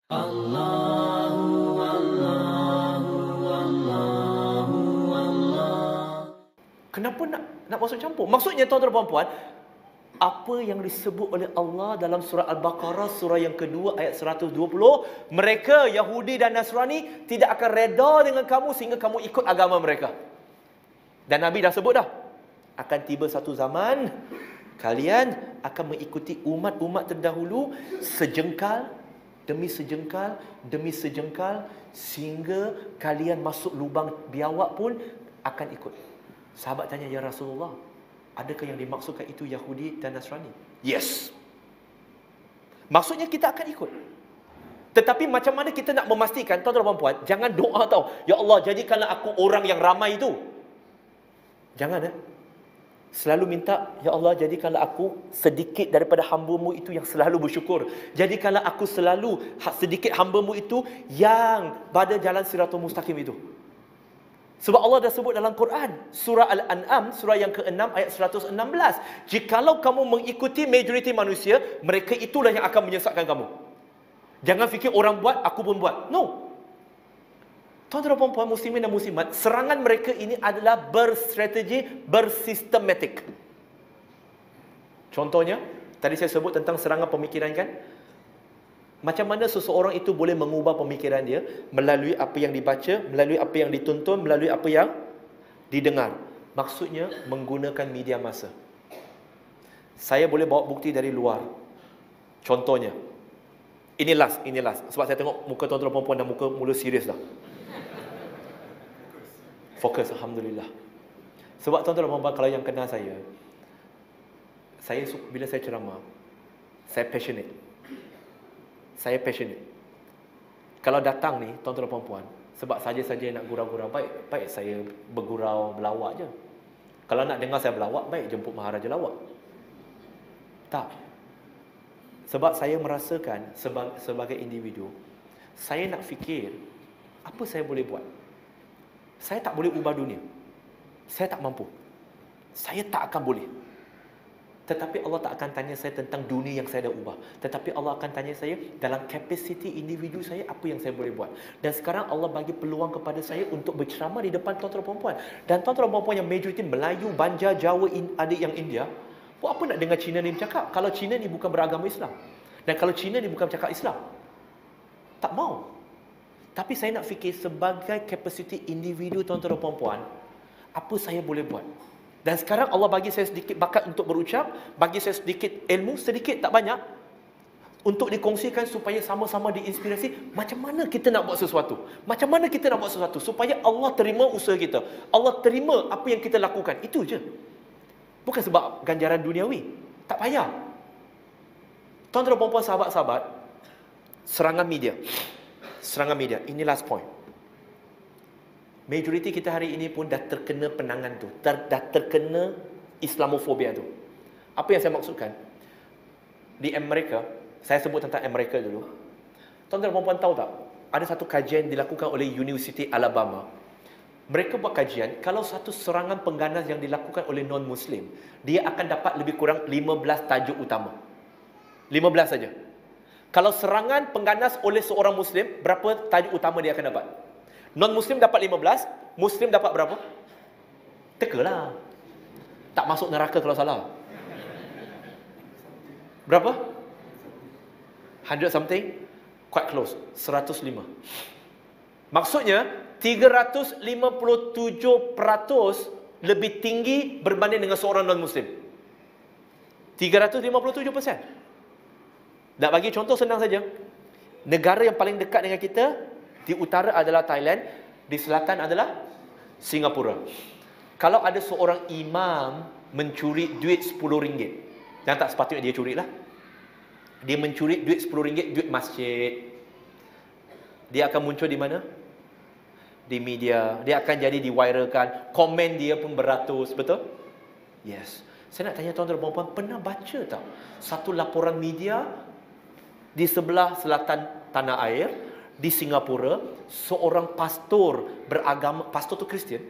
Allahu Allahu Allahu Allah. Kenapa nak masuk campur? Maksudnya tuan-tuan dan puan, apa yang disebut oleh Allah dalam surah Al-Baqarah surah yang kedua ayat 120, mereka Yahudi dan Nasrani tidak akan reda dengan kamu sehingga kamu ikut agama mereka. Dan Nabi dah sebut dah, akan tiba satu zaman kalian akan mengikuti umat-umat terdahulu sejengkal demi sejengkal demi sejengkal sehingga kalian masuk lubang biawak pun akan ikut. Sahabat tanya, ya Rasulullah, adakah yang dimaksudkan itu Yahudi dan Nasrani? Yes. Maksudnya kita akan ikut. Tetapi macam mana kita nak memastikan, tuan-tuan dan puan, jangan doa tau, ya Allah jadikanlah aku orang yang ramai itu. Jangan Selalu minta, ya Allah jadikanlah aku sedikit daripada hamba-Mu itu yang selalu bersyukur. Jadikanlah aku selalu sedikit hamba-Mu itu yang pada jalan Siratul Mustaqim itu. Sebab Allah dah sebut dalam Quran, surah Al-An'am, surah yang ke-6 ayat 116. Jikalau kamu mengikuti majoriti manusia, mereka itulah yang akan menyesatkan kamu. Jangan fikir orang buat, aku pun buat. No. Tuan-tuan dan puan, muslimin dan muslimat, serangan mereka ini adalah berstrategi, bersistematik. Contohnya, tadi saya sebut tentang serangan pemikiran kan? Macam mana seseorang itu boleh mengubah pemikiran dia melalui apa yang dibaca, melalui apa yang ditonton, melalui apa yang didengar. Maksudnya menggunakan media massa. Saya boleh bawa bukti dari luar. Contohnya, ini last. Sebab saya tengok muka tuan-tuan dan puan dah mula serius dah. Fokus, Alhamdulillah. Sebab tuan-tuan dan puan, kalau yang kenal saya bila saya ceramah, saya passionate. Kalau datang ni, tuan-tuan dan puan, sebab saja-saja nak gurau-gurau, baik saya bergurau, berlawak je. Kalau nak dengar saya berlawak, baik jemput Maharaja lawak. Tak. Sebab saya merasakan sebagai individu, saya nak fikir, apa saya boleh buat? Saya tak boleh ubah dunia. Saya tak mampu. Saya tak akan boleh. Tetapi Allah tak akan tanya saya tentang dunia yang saya dah ubah. Tetapi Allah akan tanya saya dalam kapasiti individu saya, apa yang saya boleh buat. Dan sekarang Allah bagi peluang kepada saya untuk berceramah di depan tuan-tuan dan puan. Dan tuan-tuan dan puan yang majoriti Melayu, Banjar, Jawa, ada yang India, buat apa nak dengar Cina ni bercakap? Kalau Cina ni bukan beragama Islam. Dan kalau Cina ni bukan bercakap Islam. Tak mau. Tapi saya nak fikir sebagai kapasiti individu tuan-tuan dan puan-puan, apa saya boleh buat? Dan sekarang Allah bagi saya sedikit bakat untuk berucap, bagi saya sedikit ilmu, sedikit tak banyak, untuk dikongsikan supaya sama-sama diinspirasi. Macam mana kita nak buat sesuatu? Macam mana kita nak buat sesuatu supaya Allah terima usaha kita, Allah terima apa yang kita lakukan. Itu je. Bukan sebab ganjaran duniawi. Tak payah. Tuan-tuan dan puan-puan, sahabat-sahabat, serangan media. Ini last point. Majoriti kita hari ini pun dah terkena penangan tu. Dah terkena Islamofobia tu. Apa yang saya maksudkan? Di Amerika, saya sebut tentang Amerika dulu. Tuan-tuan dan puan-puan tahu tak? Ada satu kajian dilakukan oleh University Alabama. Mereka buat kajian, kalau satu serangan pengganas yang dilakukan oleh non-Muslim, dia akan dapat lebih kurang 15 tajuk utama. 15 saja. Kalau serangan pengganas oleh seorang Muslim, berapa tajuk utama dia akan dapat? Non-Muslim dapat 15, Muslim dapat berapa? Tekalah. Tak masuk neraka kalau salah. Berapa? 100 something? Quite close. 105. Maksudnya, 357% lebih tinggi berbanding dengan seorang non-Muslim. 357%. Nak bagi contoh senang saja. Negara yang paling dekat dengan kita, di utara adalah Thailand, di selatan adalah Singapura. Kalau ada seorang imam mencuri duit RM10, yang tak sepatutnya dia curi lah. Dia mencuri duit RM10, duit masjid. Dia akan muncul di mana? Di media. Dia akan jadi diviralkan. Komen dia pun beratus, betul? Yes. Saya nak tanya tuan-tuan dan puan-puan, pernah baca tak satu laporan media di sebelah selatan tanah air, di Singapura, seorang pastor beragama, pastor tu Kristian,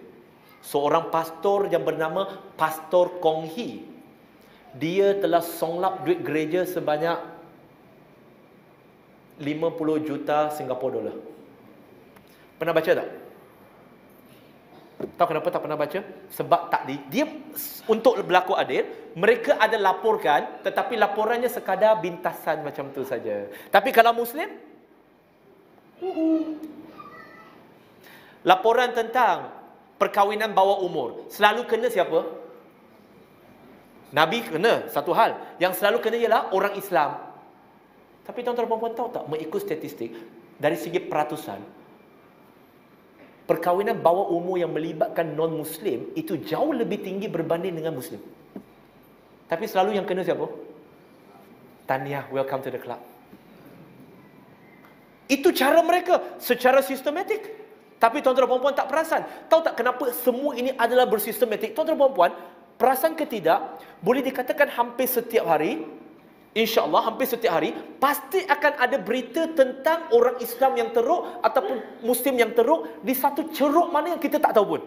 seorang pastor yang bernama Pastor Kong Hee, dia telah songlap duit gereja sebanyak 50 juta Singapura dolar. Pernah baca tak? Tahu kenapa tak pernah baca? Sebab tak dia untuk berlaku adil, mereka ada laporkan, tetapi laporannya sekadar bintasan macam tu saja. Tapi kalau Muslim, laporan tentang perkahwinan bawah umur selalu kena siapa? Nabi kena satu hal. Yang selalu kena ialah orang Islam. Tapi tuan-tuan dan puan-puan tahu tak, mengikut statistik dari segi peratusan, perkahwinan bawah umur yang melibatkan non-Muslim itu jauh lebih tinggi berbanding dengan Muslim. Tapi selalu yang kena siapa? Tahniah, welcome to the club. Itu cara mereka secara sistematik. Tapi tuan-tuan dan puan-puan tak perasan. Tahu tak kenapa semua ini adalah bersistematik? Tuan-tuan dan puan-puan, perasan ke tidak, boleh dikatakan hampir setiap hari, InsyaAllah hampir setiap hari, pasti akan ada berita tentang orang Islam yang teruk ataupun Muslim yang teruk di satu ceruk mana yang kita tak tahu pun.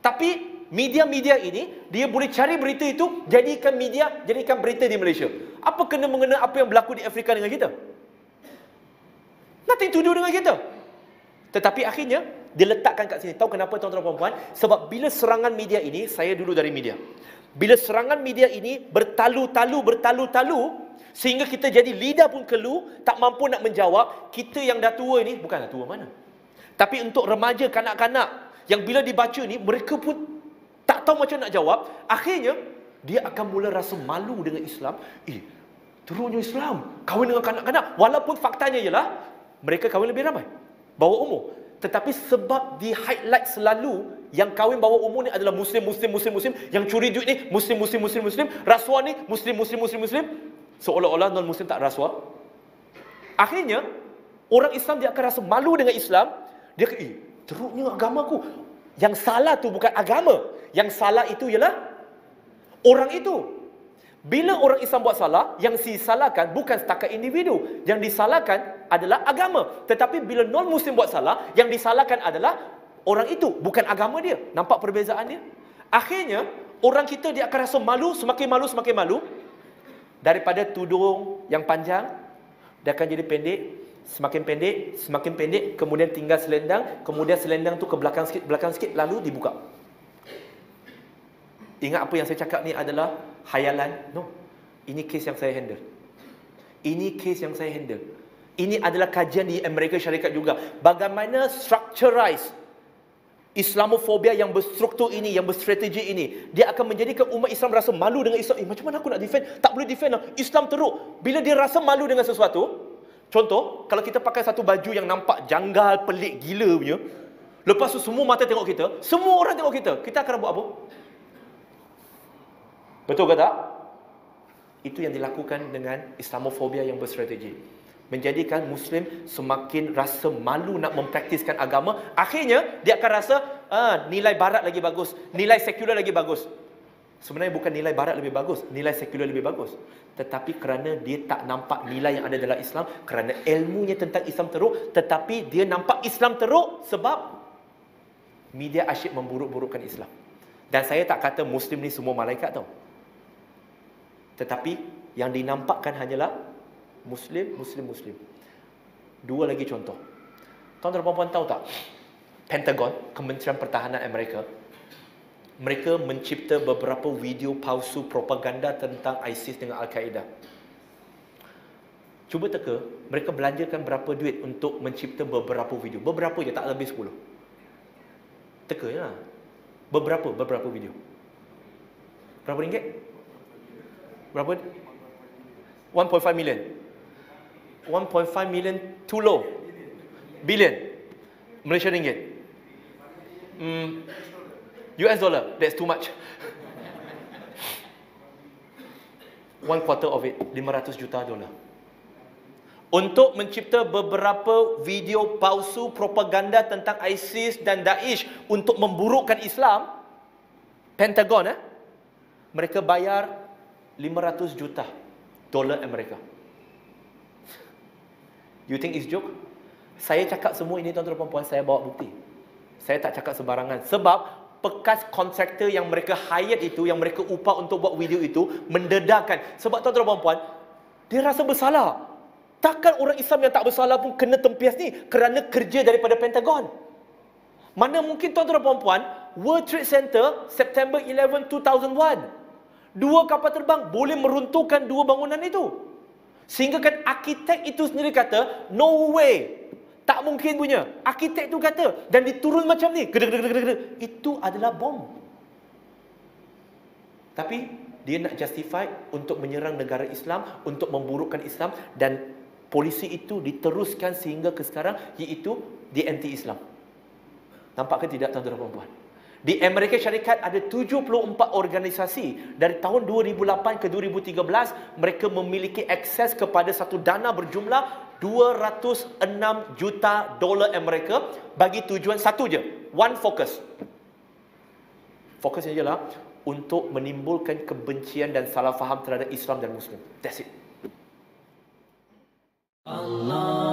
Tapi media-media ini, dia boleh cari berita itu, jadikan berita di Malaysia. Apa kena-mengena apa yang berlaku di Afrika dengan kita? Nothing to do dengan kita. Tetapi akhirnya, diletakkan kat sini. Tahu kenapa tuan-tuan dan puan-puan? Sebab bila serangan media ini, saya dulu dari media. Bila serangan media ini bertalu-talu, sehingga kita jadi lidah pun kelu, tak mampu nak menjawab, kita yang dah tua ini, bukanlah tua mana. Tapi untuk remaja, kanak-kanak, yang bila dibaca ni, mereka pun tak tahu macam nak jawab, akhirnya, dia akan mula rasa malu dengan Islam. Teruknya Islam, kahwin dengan kanak-kanak. Walaupun faktanya ialah, mereka kahwin lebih ramai, bawah umur. Tetapi sebab di highlight selalu yang kahwin bawah umur ni adalah Muslim, yang curi duit ni Muslim, rasuah ni Muslim. Seolah-olah non-Muslim tak rasuah. Akhirnya, orang Islam dia akan rasa malu dengan Islam. Dia kata, teruknya agamaku. Yang salah tu bukan agama. Yang salah itu ialah orang itu. Bila orang Islam buat salah, yang disalahkan bukan setakat individu. Yang disalahkan adalah agama. Tetapi bila non-Muslim buat salah, yang disalahkan adalah orang itu, bukan agama dia. Nampak perbezaan dia? Akhirnya, orang kita dia akan rasa malu, semakin malu. Daripada tudung yang panjang, dia akan jadi pendek, semakin pendek, kemudian tinggal selendang, kemudian selendang tu ke belakang sikit, lalu dibuka. Ingat apa yang saya cakap ni adalah hayalan? No. Ini kes yang saya handle. Ini adalah kajian di Amerika Syarikat juga. Bagaimana structurize Islamofobia yang berstruktur ini, yang berstrategi ini, dia akan menjadikan umat Islam rasa malu dengan Islam. Macam mana aku nak defend? Tak boleh defend lah. Islam teruk. Bila dia rasa malu dengan sesuatu, contoh, kalau kita pakai satu baju yang nampak janggal, pelik, gila punya, lepas tu semua mata tengok kita, semua orang tengok kita akan buat apa? Betul ke tak? Itu yang dilakukan dengan Islamofobia yang berstrategi. Menjadikan Muslim semakin rasa malu nak mempraktiskan agama. Akhirnya, dia akan rasa, nilai barat lagi bagus, nilai sekular lagi bagus. Sebenarnya bukan nilai barat lebih bagus, nilai sekular lebih bagus. Tetapi kerana dia tak nampak nilai yang ada dalam Islam, kerana ilmunya tentang Islam teruk, tetapi dia nampak Islam teruk sebab media asyik memburuk-burukkan Islam. Dan saya tak kata Muslim ni semua malaikat tau. Tetapi yang dinampakkan hanyalah Muslim. Dua lagi contoh. Tuan-tuan dan puan-puan tahu tak? Pentagon, Kementerian Pertahanan Amerika, mereka mencipta beberapa video palsu propaganda tentang ISIS dengan Al-Qaeda. Cuba teka, mereka belanjakan berapa duit untuk mencipta beberapa video. Beberapa je, tak lebih 10. Teka je lah. Beberapa video. Berapa ringgit? Berapa? 1.5 million. 1.5 million too low. Billion. Malaysia ringgit. US dollar. That's too much. 1/4 of it. 500 juta dolar. Untuk mencipta beberapa video palsu propaganda tentang ISIS dan Daesh untuk memburukkan Islam, Pentagon, mereka bayar 500 juta dolar Amerika. You think it's joke? Saya cakap semua ini tuan-tuan dan puan-puan, saya bawa bukti. Saya tak cakap sembarangan. Sebab bekas kontraktor yang mereka hire itu, yang mereka upah untuk buat video itu, mendedarkan. Sebab tuan-tuan dan puan-puan, dia rasa bersalah. Takkan orang Islam yang tak bersalah pun kena tempias ni kerana kerja daripada Pentagon? Mana mungkin tuan-tuan dan puan-puan, World Trade Center September 11, 2001, 2 kapal terbang boleh meruntuhkan 2 bangunan itu. Sehingga kan arkitek itu sendiri kata, no way, tak mungkin punya. Arkitek itu kata, dan diturun macam ni, itu adalah bom. Tapi dia nak justify untuk menyerang negara Islam, untuk memburukkan Islam, dan polisi itu diteruskan sehingga ke sekarang, iaitu di anti-Islam. Nampak ke tidak tuan-tuan dan puan-puan? Di Amerika Syarikat ada 74 organisasi. Dari tahun 2008 ke 2013, mereka memiliki akses kepada satu dana berjumlah 206 juta dolar Amerika bagi tujuan satu je. One focus. Fokusnya ialah untuk menimbulkan kebencian dan salah faham terhadap Islam dan Muslim. That's it. Allah